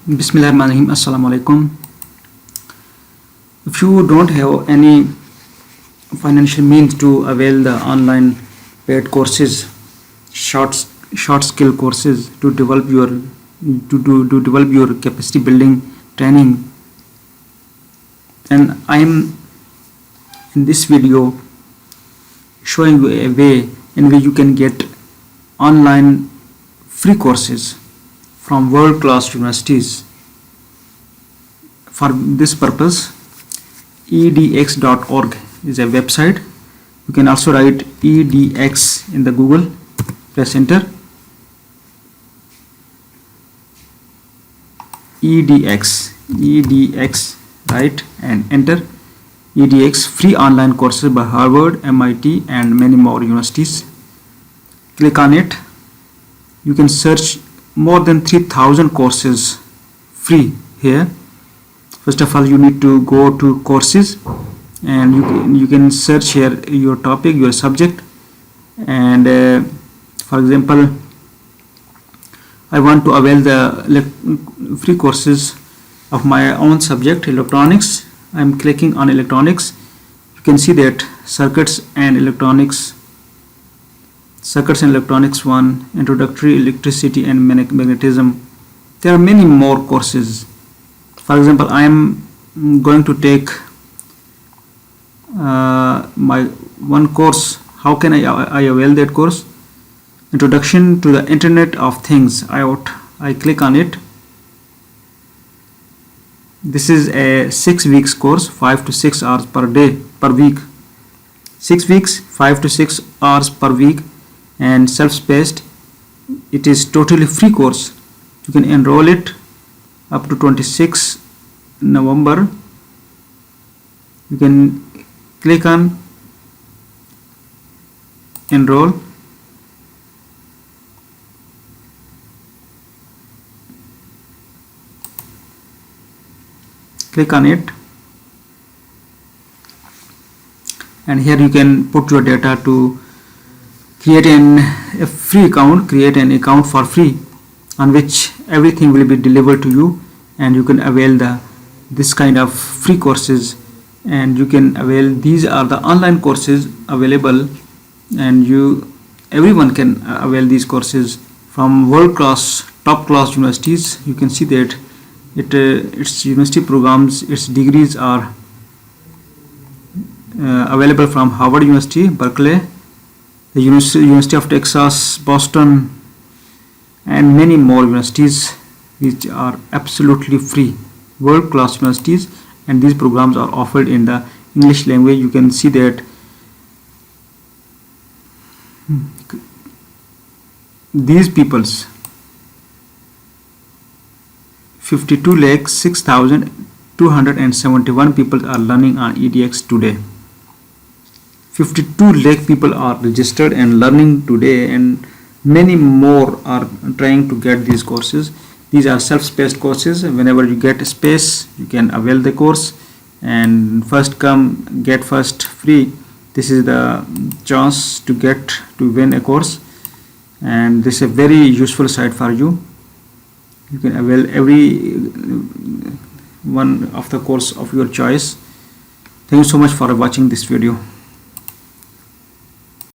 Bismillahirrahmanirrahim. Assalamu alaikum. If you don't have any financial means to avail the online paid courses, short skill courses to develop your capacity building training, and I am in this video showing you a way in which you can get online free courses from world-class universities. For this purpose, edxorg is a website. You can also write edx in the Google, press enter. edx, write and enter. edx, free online courses by Harvard, MIT and many more universities. Click on it. You can search more than 3,000 courses free here. First of all, you need to go to courses, and you can search here your topic, your subject, and for example, I want to avail the free courses of my own subject, electronics. I am clicking on electronics. You can see that circuits and electronics 1, introductory electricity and magnetism. There are many more courses. For example, I am going to take my one course. How can I avail that course? Introduction to the Internet of Things. I click on it. This is a 6 weeks course, 5 to 6 hours per week. 6 weeks, 5 to 6 hours per week, and self-paced. It is totally free course. You can enroll it up to 26 November. You can click on enroll. Click on it, and here you can put your data to create a free account, create an account for free, on which everything will be delivered to you, and you can avail this kind of free courses. And you can avail, these are the online courses available, and everyone can avail these courses from world-class, top-class universities. You can see that its university programs, its degrees are available from Harvard University, Berkeley, the University of Texas, Boston, and many more universities which are absolutely free, world-class universities, and these programs are offered in the English language. You can see that these people's 52,06,271 people are learning on edx today. 52 lakh people are registered and learning today, and many more are trying to get these courses. These are self-paced courses. Whenever you get space, you can avail the course, and first come get first free. This is the chance to win a course, and this is a very useful site for you. You can avail every one of the course of your choice. Thank you so much for watching this video.